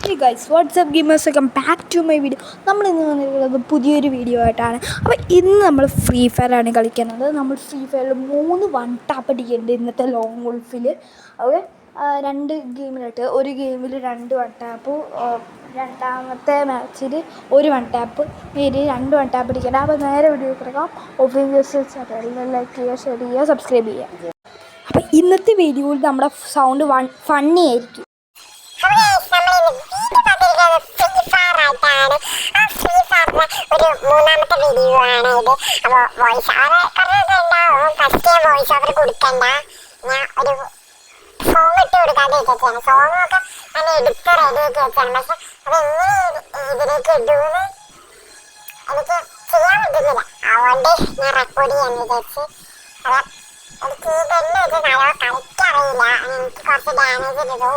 Hey guys, what's up gamers? Welcome back to my video. നമ്മൾ ഇന്ന് വന്നിട്ടുള്ളത് പുതിയൊരു വീഡിയോ ആയിട്ടാണ്. അപ്പോൾ ഇന്ന് നമ്മൾ ഫ്രീ ഫയർ ആണ് കളിക്കുന്നത്. നമ്മൾ ഫ്രീ ഫയറിൽ 3 വൺ ടാപ്പ് അടിക്കുന്നുണ്ട് ഇന്നത്തെ ലോങ് വോൾഫിൽ. ഓക്കെ, 2 ഗെയിമിലായിട്ട് ഒരു ഗെയിമിൽ 2 വൺ ടാപ്പ്, രണ്ടാമത്തെ മാച്ചിൽ 1 വൺ ടാപ്പ്, നേരെ 2 വൺ ടാപ്പ് അടിക്കേണ്ട. അപ്പോൾ നേരെ വീഡിയോ കിടക്കാം. ഒഫീഷ്യൽ ലൈക്ക് ചെയ്യുക, ഷെയർ ചെയ്യുക, സബ്സ്ക്രൈബ് ചെയ്യുക. അപ്പോൾ ഇന്നത്തെ വീഡിയോയിൽ നമ്മുടെ സൗണ്ട് ഫണ്ണി ആയിരിക്കും. ഒരു മൂന്നാമത്തെ വീഡിയോ ആണ് ഇത്. അപ്പോൾ വോയിസ് ഓവർ പറഞ്ഞിട്ടുണ്ടാവും. ഫസ്റ്റ് വോയിസ് ഓവർ കൊടുക്കണ്ട, ഞാൻ ഒരു സോങ് ഇട്ട് കൊടുക്കാതെ വെച്ചാണ്. സോങ്ങൊക്കെ ഞാൻ എടുത്ത് റെഡി ആക്കി വെച്ചാണ്. പക്ഷെ അതെങ്ങനെ ഇതിലേക്ക് ഇടുമെന്ന് എനിക്ക് ചെയ്യാൻ പറ്റുന്നില്ല. അതുകൊണ്ട് ഞാൻ റെക്കോർഡ് ചെയ്യാൻ വിചാരിച്ച്. അത് എനിക്ക് ഈ പെണ്ണ് വെച്ച് നല്ലോണം കളിക്കറിയില്ല. എനിക്ക് കുറച്ച് ഡാമേജ് ഇട്ടു.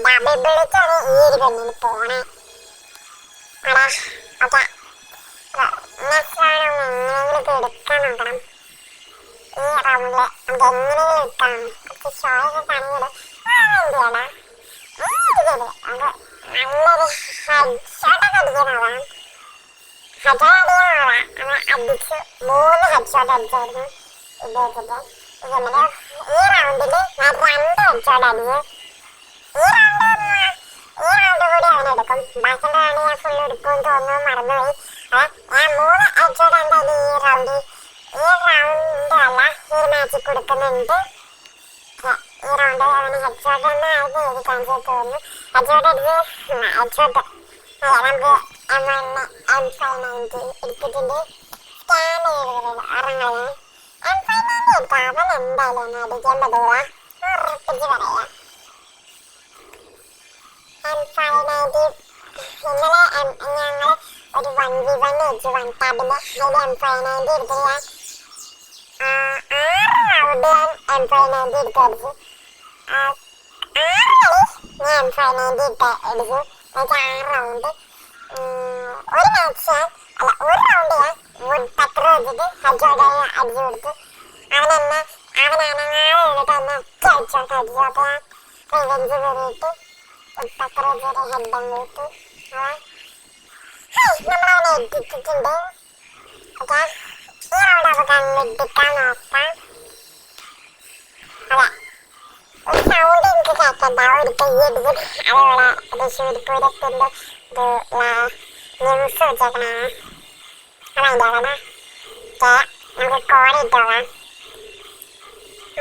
ഡബിൾ ബുള്ളറ്റാണ് ഈ ഒരു പെണ്ണിന് പോണേ. ഓക്കെ, നെക്സ്റ്റ് റൗണ്ട് എങ്ങനെയെങ്കിലും എടുക്കാൻ നോക്കണം. ഈ റൗണ്ടിൽ നമുക്ക് എങ്ങനെയെങ്കിലും എടുക്കാം. കുറച്ച് ഷോയൊക്കെ കാണിക്കല് എന്തിയാടാ നമുക്ക് നല്ലൊരു ഹെഡ്ഷോട്ടൊക്കെ അടിക്കുന്നതാണ്. ഹെഡ്ഷോട്ട് അടിക്കാനുള്ള നമ്മൾ അടിച്ച് 3 ഹെഡ്ഷോട്ട് അടിച്ചായിരുന്നു ഇത് വെച്ചിട്ട്. ഇതുപോലെ ഈ റൗണ്ടിൽ ഞാൻ 2 ഹെഡ്ഷോട്ട് അടിച്ച് ഈ റൗണ്ട് കൂടി അവനെടുക്കും. ബാക്കിയുള്ള റൗണ്ട് ഞാൻ ഫുൾ എടുക്കുമെന്ന് തോന്നുന്നു, മറന്നുപോയി. ഞാൻ 3 ഹെഡ്ഷോട്ട് എന്തായാലും ഈ റൗണ്ട് അല്ല ഈ ഒരു മാച്ചിൽ കൊടുക്കുന്നുണ്ട്. ഈ റൗണ്ട് അവന് ഹെഡ്ഷോട്ട് എന്നായിരുന്നു എഴുതി കാണിച്ചു തോന്നുന്നു. ഹെഡ്ഷോട്ട് അടിച്ച് ഹെഡ്ഷോട്ട് നമുക്ക് M590 എടുത്തിട്ടുണ്ട്. സ്കാൻ ചെയ്തത് ഉറങ്ങുന്നത് M590 എടുത്താൽ അവൻ എന്തായാലും എന്നെ അടിക്കാൻ പറ്റില്ല, ഉറപ്പിച്ച് പറയാം. M590 ഇന്നലെ ഞങ്ങൾ ഒരു 1v1 വെച്ചു വൺ ടാബിൽ. അതിൽ M590 എടുത്ത് ഞാൻ 6 റൗണ്ട് ഞാൻ M590 എടുത്ത് അടിച്ചു. 6 കളി ഞാൻ M590 എടുത്ത് അടിച്ചു. എന്നുവെച്ചാൽ 6 റൗണ്ട്. ഒരു മാച്ച് അല്ല ഒരു റൗണ്ട് ഞാൻ വുഡ് പത്ര വെച്ചിട്ട് ഹെഡ്ഷോട്ട് അടിച്ചു കൊടുത്തു. അവനങ്ങാതെ ഇരുന്നിട്ട് എന്നെ ഒറ്റ ഹെഡ്ഷോട്ട് അടിച്ചു. അപ്പോൾ ഞാൻ റിവെഞ്ച് കയറിയിട്ട് പത്ര വെച്ചൊരു ഹെഡും വീട്ടു. നമ്മളവനെ എത്തിച്ചിട്ടുണ്ട്. ഓക്കെ, ഈ റൗണ്ട് നമുക്ക് അങ്ങ് എടുക്കാൻ നോക്കാം. അതെ, ഒരു സൗണ്ട് എനിക്ക് കേൾക്കണ്ട, ഒരു കയ്യടിക്കും. അതേപോലെ തൃശ്ശൂർപൂരത്തിൻ്റെ ന്യൂസ് വെച്ചേക്കണേ, അതതിൻ്റെ ആകണേ. ഓക്കെ, നമുക്ക് കോഡ് ഇട്ടോളാം.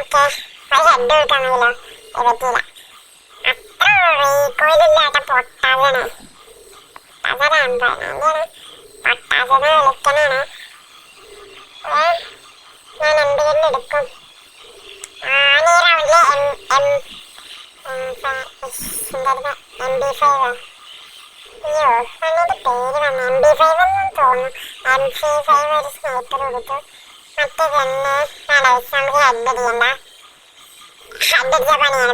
ഓക്കെ, അത് ഹെഡ് കൊടുക്കാമെങ്കിലോ പറ്റിയില്ല. അത്ര റീകോയിലില്ലാത്ത പൊട്ടാസാണ്. പൊട്ടാസനെ വിളിക്കണാണ്. ഞാൻ എന്തെങ്കിലും എടുക്കും. ഈ റൗണ്ടില് MB5 അയ്യോ അതിൻ്റെ പേര് വന്നു. MB5 എന്ന് തോന്നുന്നു. MC5 ഒരു സ്നൈപ്പർ കൊടുത്തു. മറ്റേ തന്നെ നമുക്ക് ഹെഡ് അടിക്കണ്ട. ഹെഡ് അടിച്ച പണിയാണ്.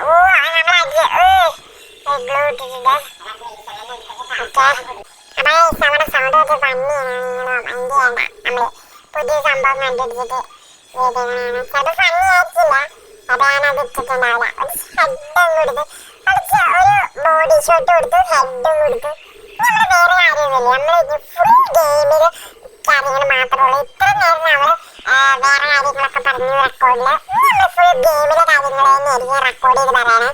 ഓ നമ്മൾ അടിച്ച് ഗ്ലൂ ഇട്ടിട്ടുണ്ട്. ഓക്കെ, അപ്പോൾ നമ്മുടെ സൗണ്ട് വെച്ച് പണിയാണ്. മൈൻഡ് ചെയ്യണ്ട, നമ്മൾ പുതിയ സംഭവം കണ്ടുപിടിച്ചിട്ട് ചെയ്തേക്കണാണ്. ചിലപ്പോൾ ഫണ്ണി ആയിരിക്കില്ല, അപ്പോൾ ഞാനത് ഇട്ടിട്ടുണ്ടാവില്ല. ഒരു ഹെഡും കൊടുത്ത് അടിച്ച് ഒരു ബോഡി ഷോട്ട് കൊടുത്ത് ഹെഡും കൊടുത്ത്. നമ്മൾ വേറെ കാര്യമൊന്നുമില്ല, നമ്മൾ ഫുൾ ഗെയിമിൽ കാര്യങ്ങൾ മാത്രമേ ഉള്ളൂ. ഇത്ര നേരം നമ്മൾ വേറെ കാര്യങ്ങളൊക്കെ പറഞ്ഞു റെക്കോർഡിൽ. നമ്മൾ ഫുൾ ഗെയിമിലെ കാര്യങ്ങൾ തന്നെയായിരിക്കും റെക്കോർഡ് ചെയ്ത് പറയണേ.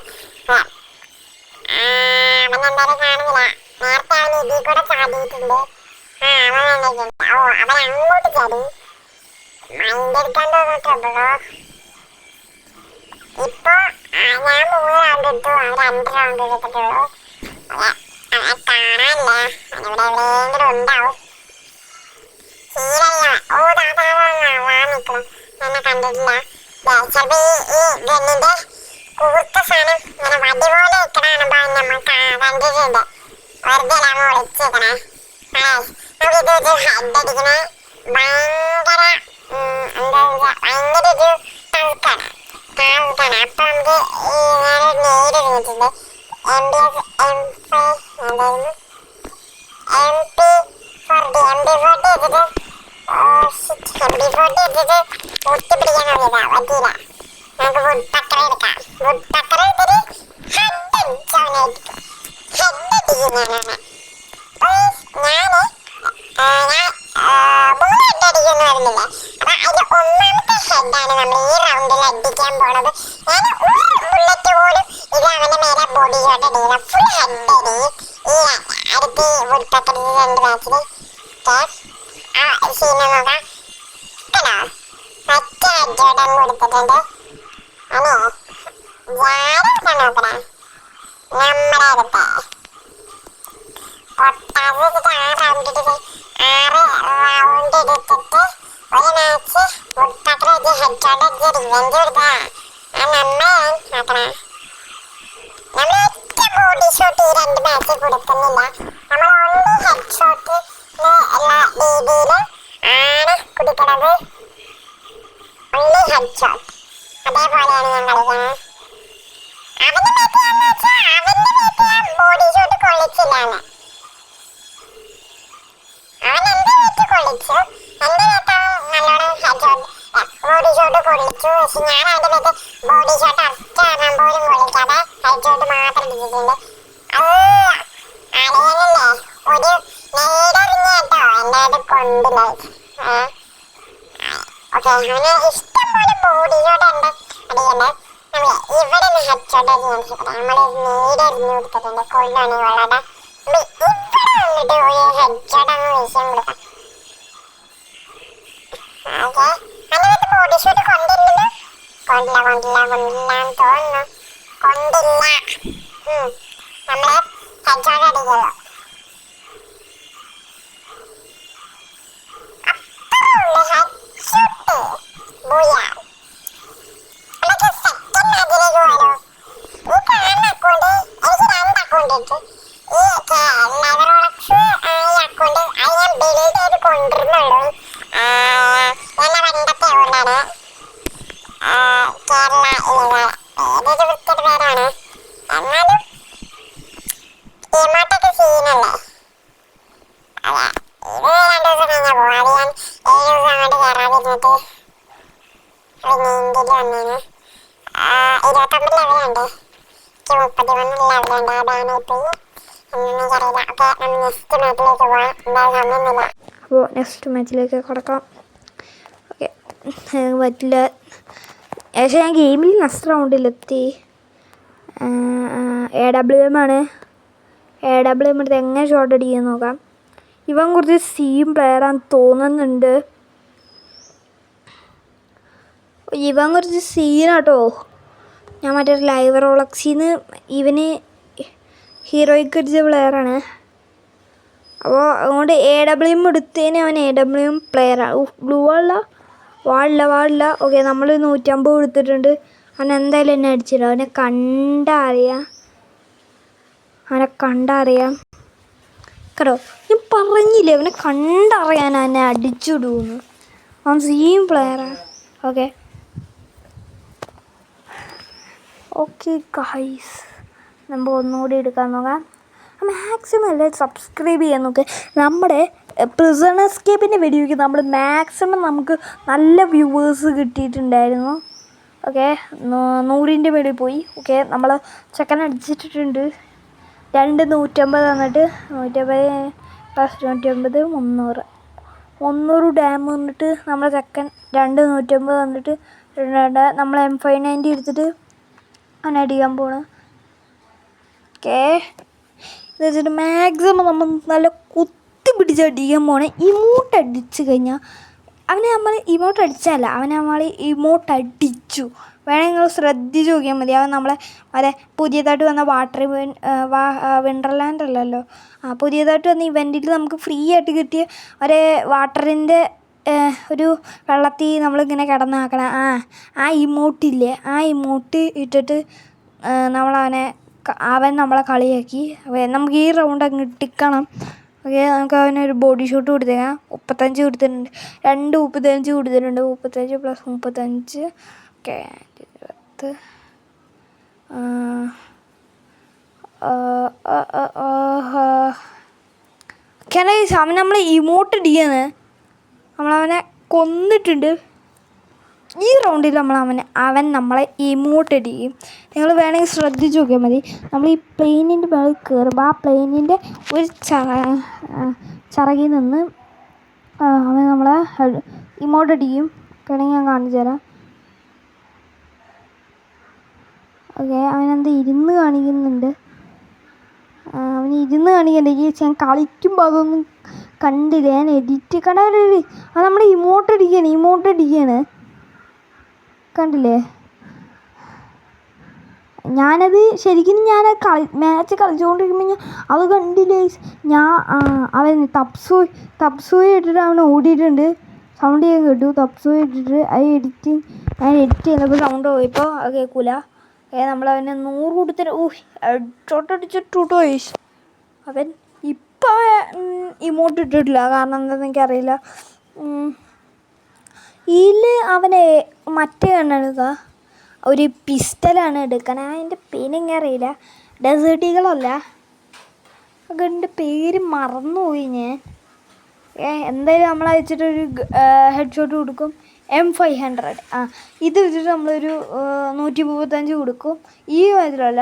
അവൻ എന്തായാലും കാണുന്നില്ല. നേരത്തെ അവൻ ഇതിൽ കൂടെ ചാടിയിട്ടുണ്ട്. അവൻ അങ്ങോട്ട് ചാടി. മൈൻഡ് എടുക്കാൻ തോന്നിട്ടുണ്ടോ? ഇപ്പൊ ഞാൻ 3 റൗണ്ട് എടുത്തു, 2 റൗണ്ട് എടുത്തിട്ടുള്ളൂ. അവനെ കാണാനില്ല, അവനിവിടെ എവിടെയെങ്കിലും ഉണ്ടാവും. ഓ നിൽക്കണം, എന്നെ കണ്ടിട്ടില്ല. ചിലപ്പോ ഈ ഗണ്ണിന്റെ കൂർത്ത സാധനം ഇങ്ങനെ വടി പോലെ നിൽക്കണ നമ്മൾ കണ്ടിട്ടുണ്ട്. വെറുതെ നമ്മൾ ഒളിച്ചേക്കണേ. നമുക്ക് ഇത് വെച്ച് ഹെഡ് അടിക്കണ ഭയങ്കര ഭയങ്കര ഒരു തണുപ്പാണ്. അപ്പൊ നമുക്ക് നേരെ നേര് ഇരുന്നിട്ടുണ്ട്. MP40 വെച്ചിട്ട് MP40 വെച്ചിട്ട് ഒട്ടിപ്പിടിക്കാൻ കഴിയില്ല, പറ്റിയില്ല. നമുക്ക് വുഡ് പക്കറ എടുക്കാം. വുഡ് പക്കറ എടുത്തിട്ട് ഹെഡ് അടിച്ചവനായിരിക്കും. ഹെഡ് അടിക്കുന്നതാണ്. മൂന്ന് ഹെഡ് അടിക്കുമെന്ന് പറഞ്ഞില്ലേ? അപ്പൊ അതിൽ ഒന്നാമത്തെ ഹെഡാണ് നമ്മൾ ഈ റൗണ്ടിൽ അടിക്കാൻ പോണത്. ഞാൻ ഒരു ബുള്ളറ്റ് പോലും ഇത് അവന്റെ മേലെ ബോഡി ഷോട്ട് അടിക്കില്ല. ഫുൾ ഹെഡ് അടി ഈ അടുത്ത് വുഡ് പക്കറിൽ 2 മാച്ചില്. ആ സീന നോക്കാം. കണ്ടോ? മറ്റേ ഹെഡ് ഷോട്ട് അങ്ങ് കൊടുത്തിട്ടുണ്ട്. അല്ലേ ജാരൊക്കെ നോക്കണേ നമ്മുടെ അടുത്ത് പൊട്ടാസ് വെച്ചിട്ട് 6 റൗണ്ട് എടുത്തിട്ട് ഒരു മാച്ച് മുട്ടക്കറ വെച്ച് ഹെഡ് ഷോട്ട് അടിച്ച് റിവെഞ്ച് കൊടുക്കുക. ആ നമ്മളെ നോക്കണേ. നമ്മൾ ഒറ്റ ബോഡി ഷോട്ട് ഈ 2 മാച്ച് കൊടുക്കുന്നില്ല. നമ്മൾ ഓൺലി ഹെഡ് ഷോട്ട് എല്ലാ രീതിയിലും ആണ് കുടിക്കണത്. ഓൺലി ഹെഡ് ഷോട്ട് അതേപോലെയാണ് ഞാൻ കളിക്കുന്നത്. അവന്റെ മേത്ത് ഞാൻ വെച്ചാൽ അവന്റെ മേത്ത് ഞാൻ ബോഡി ഷോട്ട് കൊള്ളിച്ചില്ലാന്ന്. അവൻ എന്റെ മേത്ത് കൊള്ളിച്ചു. എന്റെ മേത്ത് നല്ലോണം ഹെഡ് ഷോട്ട് ബോഡി ഷോട്ട് കൊള്ളിച്ചു. പക്ഷെ ഞാൻ അവന്റെ മേത്ത് ബോഡി ഷോട്ട് ഒറ്റ എണ്ണം പോലും കൊള്ളിക്കാതെ ഹെഡ് ഷോട്ട് മാത്രം ഇട്ടിട്ടുണ്ട്. അത് അറിയാനല്ലേ ഒരു നേടറിഞ്ഞ കേട്ടോ എന്റെ അത് കൊണ്ടില്ല. ഓക്കെ അവന് ഇഷ്ടം പോലെ ബോഡി ഷോട്ട് ഉണ്ട് അടിക്കണ്ടേ. നമ്മള് ഇവിടെ നിന്ന് ഹെഡ് ഷോട്ട് ചെയ്യാൻ നമ്മള് നേടറിഞ്ഞു കൊടുത്തിട്ടുണ്ട്. കൊള്ളാണ് കൊള്ളാതെ ഇവിടെ വന്നിട്ട് ഒരു ഹെഡ് ഷോട്ട് അങ്ങ് വീശാൻ കൊടുക്കാം. ഓക്കെ അതിനകത്ത് ബോഡി ഷോട്ട് കൊണ്ടില്ലല്ലോ. കൊണ്ടില്ലാന്ന് തോന്നുന്നു. കൊണ്ടില്ല. നമ്മള് ഹെഡ് ഷോട്ട് അടിക്കുള്ളൂ. അപ്പുറമുള്ള ഹെഡ് ഷോട്ട് ബൂയാ. നമുക്ക് സെക്കൻഡ് മാച്ചിലേക്ക് പോയാലോ? ഈ കാണുന്ന അക്കൗണ്ട് എനിക്ക് 2 അക്കൗണ്ട് ഇട്ട് ഈ നെവറോളക്സ് ഈ അക്കൗണ്ട് അത് ഞാൻ ബിൽഡ് ചെയ്ത് കൊണ്ടിരുന്നുള്ളൂ. എന്നെ പണ്ടത്തെ അക്കൗണ്ടാണ്. കേരള ഏതൊരു വൃത്തിയുടെ പേരാണ്. എന്നാലും ഇമോട്ടൊക്കെ സീനല്ലേ. അതെ ഇത് 2 ദിവസം കഴിഞ്ഞാൽ പോകും. അത് ഞാൻ 7 ദിവസം അങ്ങോട്ട് കയറാതിരുന്നിട്ട് നീന്തിൽ വന്നേന്. 29 ലെവലുണ്ട്. 31 ലെവലുണ്ട്. ആ ബാനായി പോയി. എനിക്കറിയില്ല. ഓക്കെ നമ്മൾ നെക്സ്റ്റ് മാച്ചിലേക്ക് പോകാം. എന്തായാലും സമയമൊന്നുമില്ല. അപ്പോൾ നെക്സ്റ്റ് മാച്ചിലേക്ക് കിടക്കാം. ഓക്കെ പറ്റില്ല. പക്ഷേ ഞാൻ ഗെയിമിൽ നെക്സ്റ്റ് റൗണ്ടിലെത്തി. AWM ആണ്. AWM എടുത്ത് എങ്ങനെ ഷോട്ട് അടിക്കുമെന്ന് നോക്കാം. ഇവൻ കുറച്ച് സീം പ്ലെയറാന്ന് തോന്നുന്നുണ്ട്. ഇവൻ കുറച്ച് സീനാട്ടോ. ഞാൻ മറ്റേ ലൈവ് റോളക്സിന്ന് ഇവന് ഹീറോയ്ക്ക് അടിച്ച പ്ലെയറാണ്. അപ്പോൾ അതുകൊണ്ട് AWM എടുത്തതിന് അവൻ AWM പ്ലെയറാണ്. ബ്ലൂ വാളില്ല. ഓക്കെ നമ്മൾ 150 കൊടുത്തിട്ടുണ്ട്. അവൻ എന്തായാലും എന്നെ അടിച്ചിടും. അവനെ കണ്ടറിയാം കേട്ടോ. ഞാൻ പറഞ്ഞില്ലേ അവനെ കണ്ടറിയാൻ എന്നെ അടിച്ചിടുമെന്ന്. അവൻ സീം പ്ലെയറാണ്. ഓക്കെ ഗൈസ് നമുക്ക് ഒന്നുകൂടി എടുക്കാൻ നോക്കാം. മാക്സിമം എല്ലാവരും സബ്സ്ക്രൈബ് ചെയ്യാൻ നോക്ക്. നമ്മുടെ പ്രിസൺ എസ്കേപ്പിൻ്റെ വീഡിയോയ്ക്ക് നമ്മൾ മാക്സിമം നമുക്ക് നല്ല വ്യൂവേഴ്സ് കിട്ടിയിട്ടുണ്ടായിരുന്നു. ഓക്കെ 100ൻ്റെ മേളിൽ പോയി. ഓക്കെ നമ്മൾ ചെക്കൻ അടിച്ചിട്ടുണ്ട്. 2 150 തന്നിട്ട് 150 പ്ലസ് 150 300 ഡാം വന്നിട്ട് നമ്മളെ ചെക്കൻ 2 150 തന്നിട്ട് നമ്മൾ M590 എടുത്തിട്ട് അവനെ അടിക്കാൻ പോണ്. ഓക്കെ എന്ന് വെച്ചിട്ട് മാക്സിമം നമ്മൾ നല്ല കുത്തി പിടിച്ച് അടിക്കാൻ പോണേ. ഇമോട്ട് അടിച്ചു കഴിഞ്ഞാൽ നമ്മൾ ഇമോട്ട് അടിച്ചല്ല, നമ്മൾ ഇമോട്ട് അടിച്ചു. വേണമെങ്കിൽ നിങ്ങൾ ശ്രദ്ധിച്ച് നോക്കിയാൽ മതി. അവൻ നമ്മളെ അതെ പുതിയതായിട്ട് വന്ന വിണ്ടർലാൻഡ് അല്ലല്ലോ, പുതിയതായിട്ട് വന്ന ഇവൻറ്റിൽ നമുക്ക് ഫ്രീ ആയിട്ട് കിട്ടിയ ഒരു വാട്ടറിൻ്റെ ഒരു വെള്ളത്തിൽ നമ്മളിങ്ങനെ കിടന്നാക്കണ ആ ഇമോട്ടില്ലേ, ആ ഇമോട്ട് ഇട്ടിട്ട് അവൻ നമ്മളെ കളിയാക്കി. നമുക്ക് ഈ റൗണ്ട് അങ്ങ് ഇട്ടിക്കണം. ഓക്കെ നമുക്ക് അവനൊരു ബോഡി ഷോട്ട് കൊടുത്തേക്കാം. 35 കൊടുത്തിട്ടുണ്ട്. 2 35 കൊടുത്തിട്ടുണ്ട്. 35 പ്ലസ് 35 ഓക്കെ 20. അവൻ നമ്മളെ ഇമോട്ട് ഇടിയാണ്. നമ്മളവനെ കൊന്നിട്ടുണ്ട്. ഈ റൗണ്ടിൽ അവൻ നമ്മളെ ഇമോട്ട് അടിക്കും. നിങ്ങൾ വേണമെങ്കിൽ ശ്രദ്ധിച്ച് നോക്കിയാൽ മതി. നമ്മൾ ഈ പ്ലെയിനിൻ്റെ മേളിൽ കയറുമ്പോൾ ആ പ്ലെയിനിൻ്റെ ഒരു ചിറകിൽ നിന്ന് അവൻ നമ്മളെ ഇമോട്ട് അടിക്കും. വേണമെങ്കിൽ ഞാൻ കാണിച്ചു തരാം. ഓക്കെ, അവനെന്താ ഇരുന്ന് കാണിക്കുന്നുണ്ട്. അവന് ഇരുന്ന് കാണിക്കുന്നുണ്ടെങ്കിൽ ഞാൻ കളിക്കുമ്പോൾ അതൊന്നും കണ്ടില്ല. ഞാൻ എഡിറ്റ് കണ്ടത് അത് നമ്മൾ ഇമോട്ട് അടിക്കുകയാണ് കണ്ടില്ലേ. ഞാനത് ശരിക്കും മാച്ച് കളിച്ചുകൊണ്ടിരിക്കുമ്പോൾ അത് കണ്ടില്ലേ. അവൻ തപ്സൂയി ഇട്ടിട്ട് അവൻ ഓടിയിട്ടുണ്ട്. സൗണ്ട് ചെയ്യാൻ കേട്ടു. തപ്സൂയി ഇട്ടിട്ട് അത് എഡിറ്റ് ചെയ്യുന്നപ്പോൾ സൗണ്ട് പോയപ്പോൾ അത് കേൾക്കില്ല. നമ്മളവന് 100 കൊടുത്തിട്ട് ചോട്ടടിച്ചിട്ടു. അവൻ ഇപ്പം ഇമോട്ട് ഇട്ടിട്ടില്ല. കാരണം എന്താണെന്ന് എനിക്കറിയില്ല. ഇതിൽ അവനെ മറ്റേ കണ്ണെടുക്കുക ഒരു പിസ്റ്റലാണ് എടുക്കണം. അതിൻ്റെ പേരെനിക്കറിയില്ല. ഡെസേർട്ട് ഈഗിളല്ല, അതിൻ്റെ പേര് മറന്നുപോയി ഞാൻ. എന്തായാലും നമ്മൾ അയച്ചിട്ടൊരു ഹെഡ് ഷോട്ട് കൊടുക്കും. M500 ഇത് വെച്ചിട്ട് നമ്മളൊരു 135 കൊടുക്കും. ഈ ഇതിലല്ല,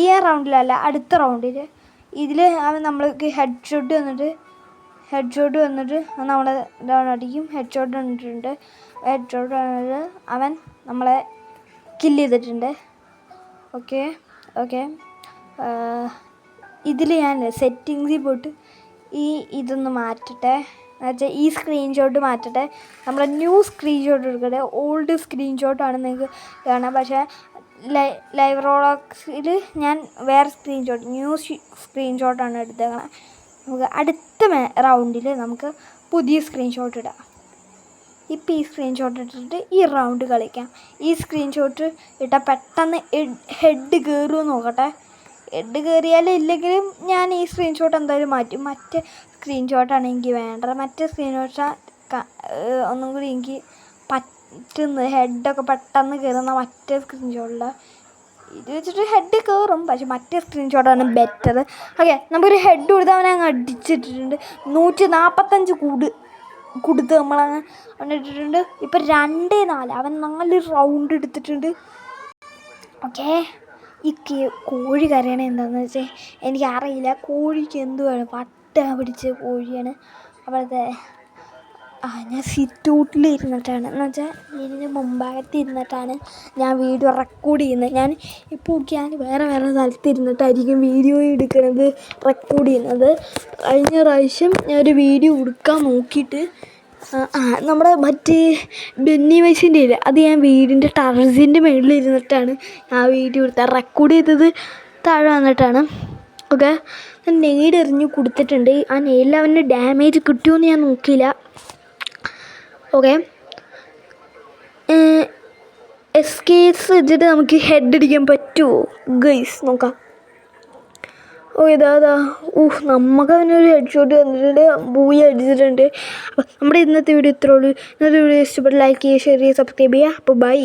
ഈ റൗണ്ടിലല്ല, അടുത്ത റൗണ്ടിൽ. ഇതിൽ അവൻ നമ്മൾക്ക് ഹെഡ് ഷോട്ട് വന്നിട്ട് നമ്മളെ ഡൗൺ അടിക്കും. ഹെഡ് ഷോട്ട് വന്നിട്ട് അവൻ നമ്മളെ കില്ല് ചെയ്തിട്ടുണ്ട്. ഓക്കെ, ഇതിൽ ഞാൻ സെറ്റിങ്സിൽ പോയിട്ട് ഇതൊന്ന് മാറ്റട്ടെ. എന്നുവെച്ചാൽ ഈ സ്ക്രീൻഷോട്ട് മാറ്റട്ടെ. നമ്മൾ ന്യൂ സ്ക്രീൻഷോട്ട് എടുക്കട്ടെ. ഓൾഡ് സ്ക്രീൻഷോട്ടാണ് നിങ്ങൾക്ക് കാണാം. പക്ഷേ ലൈവ് റോളോക്സിൽ ഞാൻ വേറെ ന്യൂ സ്ക്രീൻഷോട്ടാണ് എടുത്തേക്കണം. നമുക്ക് അടുത്ത റൗണ്ടിൽ നമുക്ക് പുതിയ സ്ക്രീൻഷോട്ട് ഇടാം. ഇപ്പോൾ ഈ സ്ക്രീൻഷോട്ട് ഇട്ടിട്ട് ഈ റൗണ്ട് കളിക്കാം. ഈ സ്ക്രീൻഷോട്ട് ഇട്ടാൽ പെട്ടെന്ന് ഹെഡ് കയറുമോ നോക്കട്ടെ. ഹെഡ് കയറിയാലും ഇല്ലെങ്കിലും ഞാൻ ഈ സ്ക്രീൻഷോട്ട് എന്തായാലും മാറ്റും. മറ്റേ സ്ക്രീൻഷോട്ടാണ് എനിക്ക് വേണ്ടത്. മറ്റേ സ്ക്രീൻഷോട്ട് ഒന്നും കൂടി എനിക്ക് പറ്റുന്നത്. ഹെഡൊക്കെ പെട്ടെന്ന് കയറുന്ന മറ്റേ സ്ക്രീൻഷോട്ടിലാണ്. ഇത് വെച്ചിട്ട് ഹെഡ് കയറും, പക്ഷെ മറ്റേ സ്ക്രീൻഷോട്ടാണ് ബെറ്റർ. ഓക്കെ, നമുക്കൊരു ഹെഡ് കൊടുത്ത് അവനെ അങ്ങ് അടിച്ചിട്ടിട്ടുണ്ട്. 145 കൊടുത്ത് നമ്മളങ്ങ് അവനെ ഇട്ടിട്ടുണ്ട്. ഇപ്പം 2-4 അവൻ 4 റൗണ്ട് എടുത്തിട്ടുണ്ട്. ഓക്കെ, ഈ കോഴി കരയണ എന്താണെന്ന് വെച്ചാൽ എനിക്കറിയില്ല. കോഴിക്ക് എന്തുവാണ് പട്ട പിടിച്ച കോഴിയാണ്. അപ്പോഴത്തെ ഞാൻ സിറ്റൗട്ടിൽ ഇരുന്നിട്ടാണ്, എന്ന് വെച്ചാൽ ഇതിന് മുമ്പാകത്ത് ഇരുന്നിട്ടാണ് ഞാൻ വീഡിയോ റെക്കോർഡ് ചെയ്യുന്നത്. ഞാൻ ഇപ്പോൾ ഞാൻ വേറെ സ്ഥലത്ത് ഇരുന്നിട്ടായിരിക്കും വീഡിയോ എടുക്കുന്നത്, റെക്കോർഡ് ചെയ്യുന്നത്. കഴിഞ്ഞ പ്രാവശ്യം ഞാനൊരു വീഡിയോ എടുക്കാൻ നോക്കിയിട്ട് നമ്മുടെ മറ്റേ ബെന്നി വയസ്സിൻ്റെ ഇല്ല, അത് ഞാൻ വീടിൻ്റെ ടെറസിൻ്റെ മുകളിൽ ഇരുന്നിട്ടാണ് ഞാൻ വീഡിയോ എടുത്തത്. റെക്കോർഡ് ചെയ്തത് താഴെ വന്നിട്ടാണ്. ഓക്കെ, ഞാൻ നെയ്ഡ് എറിഞ്ഞ് കൊടുത്തിട്ടുണ്ട്. ആ നെയ്ഡിൽ അവന് ഡാമേജ് കിട്ടുമെന്ന് ഞാൻ നോക്കിയില്ല. ഓക്കെ, എസ്കേസ് വെച്ചിട്ട് നമുക്ക് ഹെഡ് അടിക്കാൻ പറ്റുമോ ഗൈസ്? നോക്കാം. ഓ ഇതാ നമുക്ക് അവനൊരു ഹെഡ് ഷോട്ട് തന്നിട്ടുണ്ട്, ബൂയി അടിച്ചിട്ടുണ്ട്. അപ്പോൾ നമ്മുടെ ഇന്നത്തെ വീഡിയോ ഇത്രേ ഉള്ളൂ. ഇന്നത്തെ വീഡിയോ ഇഷ്ടപ്പെട്ട് ലൈക്ക് ചെയ്യുക, ഷെയർ ചെയ്യുക, സബ്സ്ക്രൈബ് ചെയ്യുക. അപ്പോൾ ബൈ.